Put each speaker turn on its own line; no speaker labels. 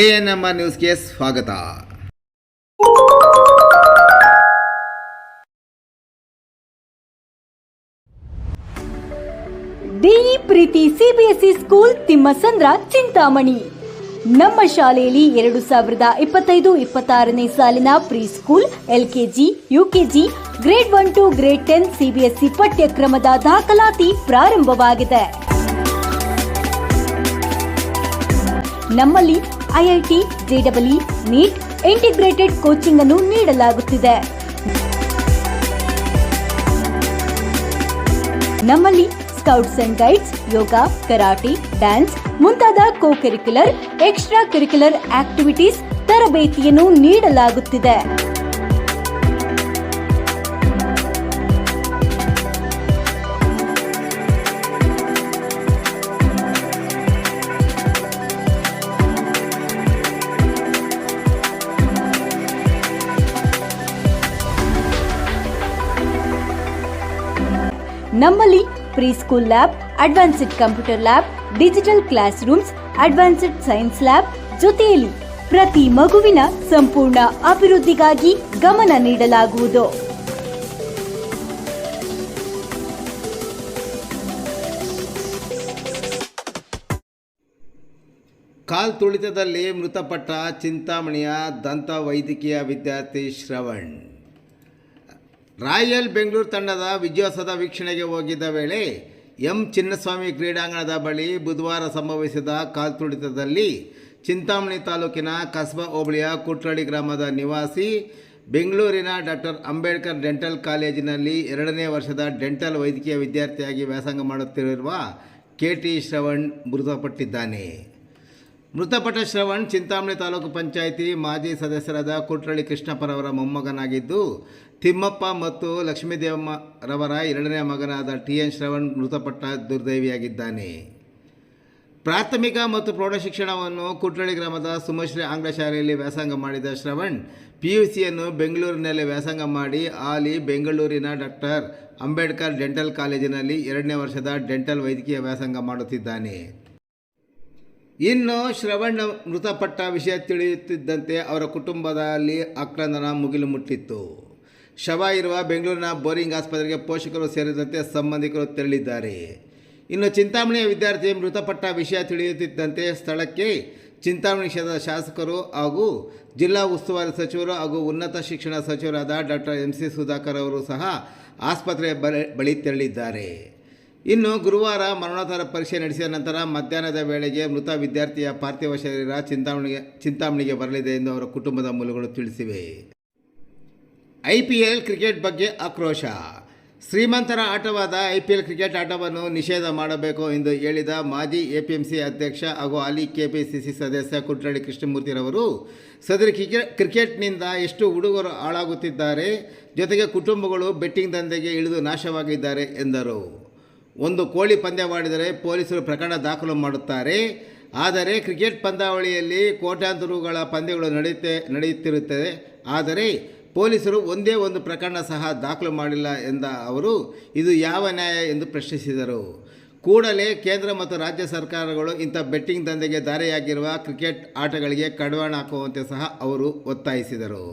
ANMR ನ್ಯೂಸ್ಗೆ ಸ್ವಾಗತ.
ಡಿಇ ಪ್ರೀತಿ ಸಿಬಿಎಸ್ಇ ಸ್ಕೂಲ್ ತಿಮ್ಮಸಂದ್ರ ಚಿಂತಾಮಣಿ. ನಮ್ಮ ಶಾಲೆಯಲ್ಲಿ 2025-26ನೇ ಸಾಲಿನ pre school, LKG, UKG, grade 1 to grade 10 CBSE ಪಠ್ಯಕ್ರಮದ ದಾಖಲಾತಿ ಪ್ರಾರಂಭವಾಗಿದೆ. ನಮ್ಮಲ್ಲಿ IIT, JEE, NEET, integrated coaching ಅನ್ನು ನೀಡಲಾಗುತ್ತಿದೆ. ನಮ್ಮಲ್ಲಿ scouts and guides, yoga, karate, dance ಮುಂತಾದ ಕೋ-ಕರಿಕ್ಯುಲರ್, ಎಕ್ಸ್ಟ್ರಾ ಕರಿಕ್ಯುಲರ್ ಆಕ್ಟಿವಿಟೀಸ್ ತರಬೇತಿಯನ್ನು ನೀಡಲಾಗುತ್ತಿದೆ. ನಮ್ಮಲ್ಲಿ pre school lab, advanced computer lab, digital class rooms, advanced science lab ಜೊತೆಯಲ್ಲಿ ಪ್ರತಿ ಮಗುವಿನ ಸಂಪೂರ್ಣ ಅಭಿವೃದ್ಧಿಗಾಗಿ ಗಮನ ನೀಡಲಾಗುವುದು.
ಕಾಲ್ ತುಳಿತದಲ್ಲಿ ಮೃತಪಟ್ಟ ಚಿಂತಾಮಣಿಯ ದಂತ ವೈದ್ಯಕೀಯ ವಿದ್ಯಾರ್ಥಿ ಶ್ರವಣ್. ರಾಯಲ್ ಬೆಂಗಳೂರು ತಂಡದ ವಿಜಯೋತ್ಸವದ ವೀಕ್ಷಣೆಗೆ ಹೋಗಿದ್ದ ವೇಳೆ ಚಿನ್ನಸ್ವಾಮಿ ಕ್ರೀಡಾಂಗಣದ ಬಳಿ ಬುಧವಾರ ಸಂಭವಿಸಿದ ಕಾಲ್ತುಳಿತದಲ್ಲಿ ಚಿಂತಾಮಣಿ ತಾಲೂಕಿನ ಕಸ್ಬಾ ಹೋಬಳಿಯ ಕುಟ್ರಳ್ಳಿ ಗ್ರಾಮದ ನಿವಾಸಿ, ಬೆಂಗಳೂರಿನ ಡಾಕ್ಟರ್ ಅಂಬೇಡ್ಕರ್ ಡೆಂಟಲ್ ಕಾಲೇಜಿನಲ್ಲಿ 2ನೇ ವರ್ಷದ ಡೆಂಟಲ್ ವೈದ್ಯಕೀಯ ವಿದ್ಯಾರ್ಥಿಯಾಗಿ ವ್ಯಾಸಂಗ ಮಾಡುತ್ತಿರುವ KT ಶ್ರವಣ್ ಮೃತಪಟ್ಟಿದ್ದಾನೆ. ಮೃತಪಟ್ಟ ಶ್ರವಣ್ ಚಿಂತಾಮಣಿ ತಾಲೂಕು ಪಂಚಾಯಿತಿ ಮಾಜಿ ಸದಸ್ಯರಾದ ಕುಟ್ರಳ್ಳಿ ಕೃಷ್ಣಪ್ಪರವರ ಮೊಮ್ಮಗನಾಗಿದ್ದು, ತಿಮ್ಮಪ್ಪ ಮತ್ತು ಲಕ್ಷ್ಮೀದೇವಮ್ಮರವರ 2ನೇ ಮಗನಾದ TN ಶ್ರವಣ್ ಮೃತಪಟ್ಟ ದುರ್ದೈವಿಯಾಗಿದ್ದಾನೆ. ಪ್ರಾಥಮಿಕ ಮತ್ತು ಪ್ರೌಢಶಿಕ್ಷಣವನ್ನು ಕುಟ್ರಳ್ಳಿ ಗ್ರಾಮದ ಸುಮಶ್ರೀ ಆಂಗ್ಲ ಶಾಲೆಯಲ್ಲಿ ವ್ಯಾಸಂಗ ಮಾಡಿದ ಶ್ರವಣ್ PUCಯನ್ನು ಬೆಂಗಳೂರಿನಲ್ಲಿ ವ್ಯಾಸಂಗ ಮಾಡಿ ಹಾಲಿ ಬೆಂಗಳೂರಿನ ಡಾಕ್ಟರ್ ಅಂಬೇಡ್ಕರ್ ಡೆಂಟಲ್ ಕಾಲೇಜಿನಲ್ಲಿ 2ನೇ ವರ್ಷದ ಡೆಂಟಲ್ ವೈದ್ಯಕೀಯ ವ್ಯಾಸಂಗ ಮಾಡುತ್ತಿದ್ದಾನೆ. ಇನ್ನು ಶ್ರವಣ್ ಮೃತಪಟ್ಟ ವಿಷಯ ತಿಳಿಯುತ್ತಿದ್ದಂತೆ ಅವರ ಕುಟುಂಬದಲ್ಲಿ ಆಕ್ರಂದನ ಮುಗಿಲು ಮುಟ್ಟಿತ್ತು. ಶವ ಇರುವ ಬೆಂಗಳೂರಿನ ಬೋರಿಂಗ್ ಆಸ್ಪತ್ರೆಗೆ ಪೋಷಕರು ಸೇರಿದಂತೆ ಸಂಬಂಧಿಕರು ತೆರಳಿದ್ದಾರೆ. ಇನ್ನು ಚಿಂತಾಮಣಿಯ ವಿದ್ಯಾರ್ಥಿ ಮೃತಪಟ್ಟ ವಿಷಯ ತಿಳಿಯುತ್ತಿದ್ದಂತೆ ಸ್ಥಳಕ್ಕೆ ಚಿಂತಾಮಣಿ ಕ್ಷೇತ್ರದ ಶಾಸಕರು ಹಾಗೂ ಜಿಲ್ಲಾ ಉಸ್ತುವಾರಿ ಸಚಿವರು ಹಾಗೂ ಉನ್ನತ ಶಿಕ್ಷಣ ಸಚಿವರಾದ ಡಾಕ್ಟರ್ MC ಸುಧಾಕರ್ ಅವರು ಸಹ ಆಸ್ಪತ್ರೆ ಬಳಿ ತೆರಳಿದ್ದಾರೆ. ಇನ್ನು ಗುರುವಾರ ಮರಣೋತ್ತರ ಪರೀಕ್ಷೆ ನಡೆಸಿದ ನಂತರ ಮಧ್ಯಾಹ್ನದ ವೇಳೆಗೆ ಮೃತ ವಿದ್ಯಾರ್ಥಿಯ ಪಾರ್ಥಿವ ಶರೀರ ಚಿಂತಾಮಣಿಗೆ ಬರಲಿದೆ ಎಂದು ಅವರ ಕುಟುಂಬದ ಮೂಲಗಳು ತಿಳಿಸಿವೆ. IPL ಕ್ರಿಕೆಟ್ ಬಗ್ಗೆ ಆಕ್ರೋಶ. ಶ್ರೀಮಂತರ ಆಟವಾದ IPL ಕ್ರಿಕೆಟ್ ಆಟವನ್ನು ನಿಷೇಧ ಮಾಡಬೇಕು ಎಂದು ಹೇಳಿದ ಮಾಜಿ APMC ಅಧ್ಯಕ್ಷ ಹಾಗೂ ಹಾಲಿ KPCC ಸದಸ್ಯ ಕುಟ್ರಳ್ಳಿ ಕೃಷ್ಣಮೂರ್ತಿರವರು, ಸದರಿ ಕ್ರಿಕೆಟ್ನಿಂದ ಎಷ್ಟು ಹುಡುಗರು ಹಾಳಾಗುತ್ತಿದ್ದಾರೆ, ಜೊತೆಗೆ ಕುಟುಂಬಗಳು ಬೆಟ್ಟಿಂಗ್ ದಂಧೆಗೆ ಇಳಿದು ನಾಶವಾಗಿದ್ದಾರೆ ಎಂದರು. ಒಂದು ಕೋಳಿ ಪಂದ್ಯವಾಡಿದರೆ ಪೊಲೀಸರು ಪ್ರಕರಣ ದಾಖಲು ಮಾಡುತ್ತಾರೆ. ಆದರೆ ಕ್ರಿಕೆಟ್ ಪಂದ್ಯಾವಳಿಯಲ್ಲಿ ಕೋಟ್ಯಾಂತರ ರುಗಳ ಪಂದ್ಯಗಳು ನಡೆಯುತ್ತಿರುತ್ತದೆ. ಆದರೆ ಪೊಲೀಸರು ಒಂದೇ ಒಂದು ಪ್ರಕರಣ ಸಹ ದಾಖಲು ಮಾಡಿಲ್ಲ ಎಂದ ಅವರು, ಇದು ಯಾವ ನ್ಯಾಯ ಎಂದು ಪ್ರಶ್ನಿಸಿದರು. ಕೂಡಲೇ ಕೇಂದ್ರ ಮತ್ತು ರಾಜ್ಯ ಸರ್ಕಾರಗಳು ಇಂಥ ಬೆಟ್ಟಿಂಗ್ ದಂಧೆಗೆ ದಾರಿಯಾಗಿರುವ ಕ್ರಿಕೆಟ್ ಆಟಗಳಿಗೆ ಕಡಿವಾಣ ಹಾಕುವಂತೆ ಸಹ ಅವರು ಒತ್ತಾಯಿಸಿದರು.